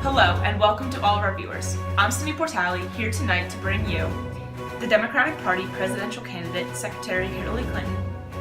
Hello, and welcome to all of our viewers. I'm Cindy Portali, here tonight to bring you the Democratic Party presidential candidate, Secretary Hillary Clinton,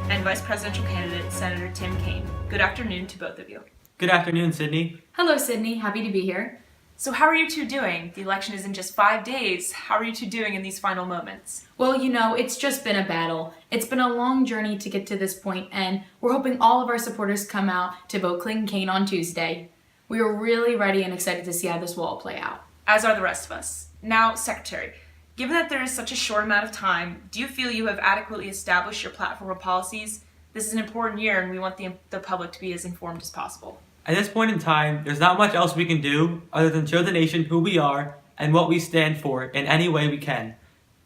and Vice Presidential candidate, Senator Tim Kaine. Good afternoon to both of you. Good afternoon, Sydney. Hello, Sydney. Happy to be here. So how are you two doing? The election is in just 5 days. How are you two doing in these final moments? Well, it's just been a battle. It's been a long journey to get to this point, and we're hoping all of our supporters come out to vote Clinton Kaine on Tuesday. We are really ready and excited to see how this will all play out. As are the rest of us. Now, Secretary, given that there is such a short amount of time, do you feel you have adequately established your platform or policies? This is an important year, and we want the public to be as informed as possible. At this point in time, there's not much else we can do other than show the nation who we are and what we stand for in any way we can.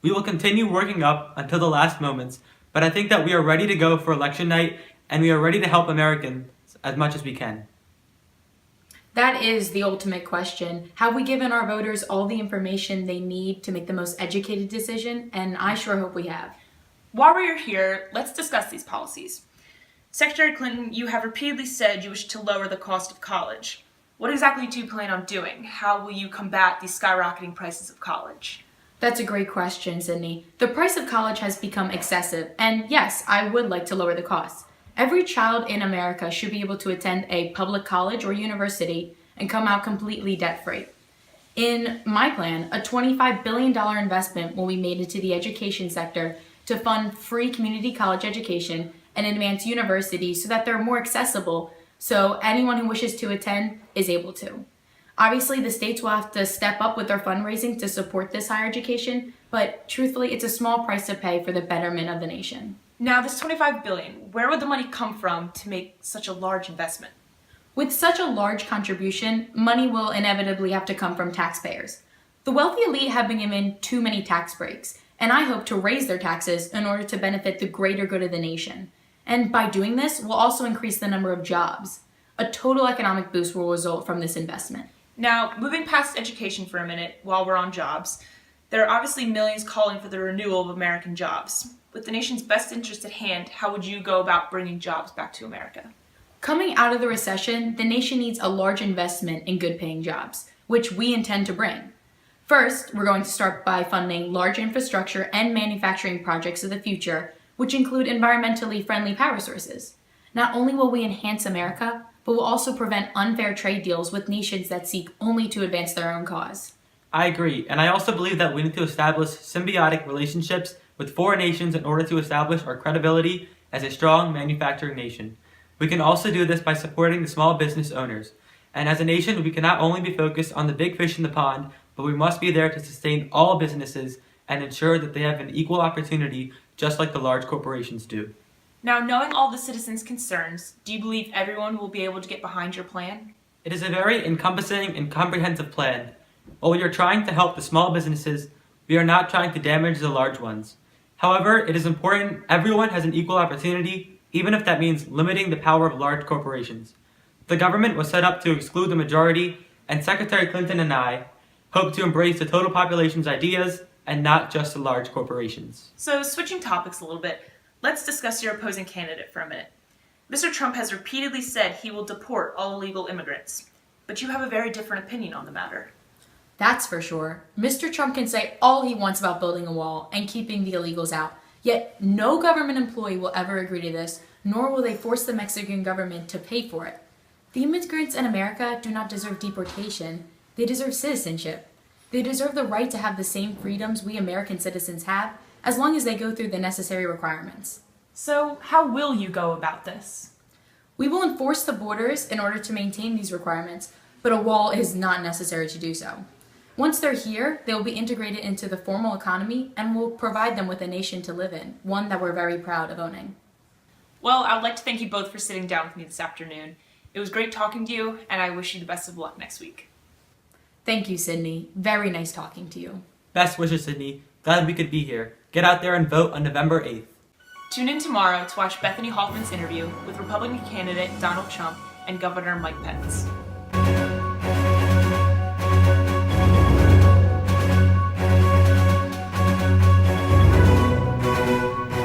We will continue working up until the last moments, but I think that we are ready to go for election night, and we are ready to help Americans as much as we can. That is the ultimate question. Have we given our voters all the information they need to make the most educated decision? And I sure hope we have. While we're here, let's discuss these policies. Secretary Clinton, you have repeatedly said you wish to lower the cost of college. What exactly do you plan on doing? How will you combat the skyrocketing prices of college? That's a great question, Sydney. The price of college has become excessive, and yes, I would like to lower the costs. Every child in America should be able to attend a public college or university and come out completely debt-free. In my plan, a $25 billion investment will be made into the education sector to fund free community college education and advanced universities so that they're more accessible so anyone who wishes to attend is able to. Obviously, the states will have to step up with their fundraising to support this higher education, but truthfully, it's a small price to pay for the betterment of the nation. Now, this $25 billion, where would the money come from to make such a large investment? With such a large contribution, money will inevitably have to come from taxpayers. The wealthy elite have been given too many tax breaks, and I hope to raise their taxes in order to benefit the greater good of the nation. And by doing this, we'll also increase the number of jobs. A total economic boost will result from this investment. Now, moving past education for a minute, while we're on jobs, there are obviously millions calling for the renewal of American jobs. With the nation's best interest at hand, how would you go about bringing jobs back to America? Coming out of the recession, the nation needs a large investment in good-paying jobs, which we intend to bring. First, we're going to start by funding large infrastructure and manufacturing projects of the future, which include environmentally friendly power sources. Not only will we enhance America, but we'll also prevent unfair trade deals with nations that seek only to advance their own cause. I agree, and I also believe that we need to establish symbiotic relationships with foreign nations in order to establish our credibility as a strong manufacturing nation. We can also do this by supporting the small business owners. And as a nation, we can not only be focused on the big fish in the pond, but we must be there to sustain all businesses and ensure that they have an equal opportunity just like the large corporations do. Now, knowing all the citizens' concerns, do you believe everyone will be able to get behind your plan? It is a very encompassing and comprehensive plan. While we are trying to help the small businesses, we are not trying to damage the large ones. However, it is important everyone has an equal opportunity, even if that means limiting the power of large corporations. The government was set up to exclude the majority, and Secretary Clinton and I hope to embrace the total population's ideas and not just the large corporations. So, switching topics a little bit, let's discuss your opposing candidate for a minute. Mr. Trump has repeatedly said he will deport all illegal immigrants, but you have a very different opinion on the matter. That's for sure. Mr. Trump can say all he wants about building a wall and keeping the illegals out, yet no government employee will ever agree to this, nor will they force the Mexican government to pay for it. The immigrants in America do not deserve deportation. They deserve citizenship. They deserve the right to have the same freedoms we American citizens have, as long as they go through the necessary requirements. So, how will you go about this? We will enforce the borders in order to maintain these requirements, but a wall is not necessary to do so. Once they're here, they will be integrated into the formal economy and will provide them with a nation to live in, one that we're very proud of owning. Well, I would like to thank you both for sitting down with me this afternoon. It was great talking to you, and I wish you the best of luck next week. Thank you, Sydney. Very nice talking to you. Best wishes, Sydney. Glad we could be here. Get out there and vote on November 8th. Tune in tomorrow to watch Bethany Hoffman's interview with Republican candidate Donald Trump and Governor Mike Pence.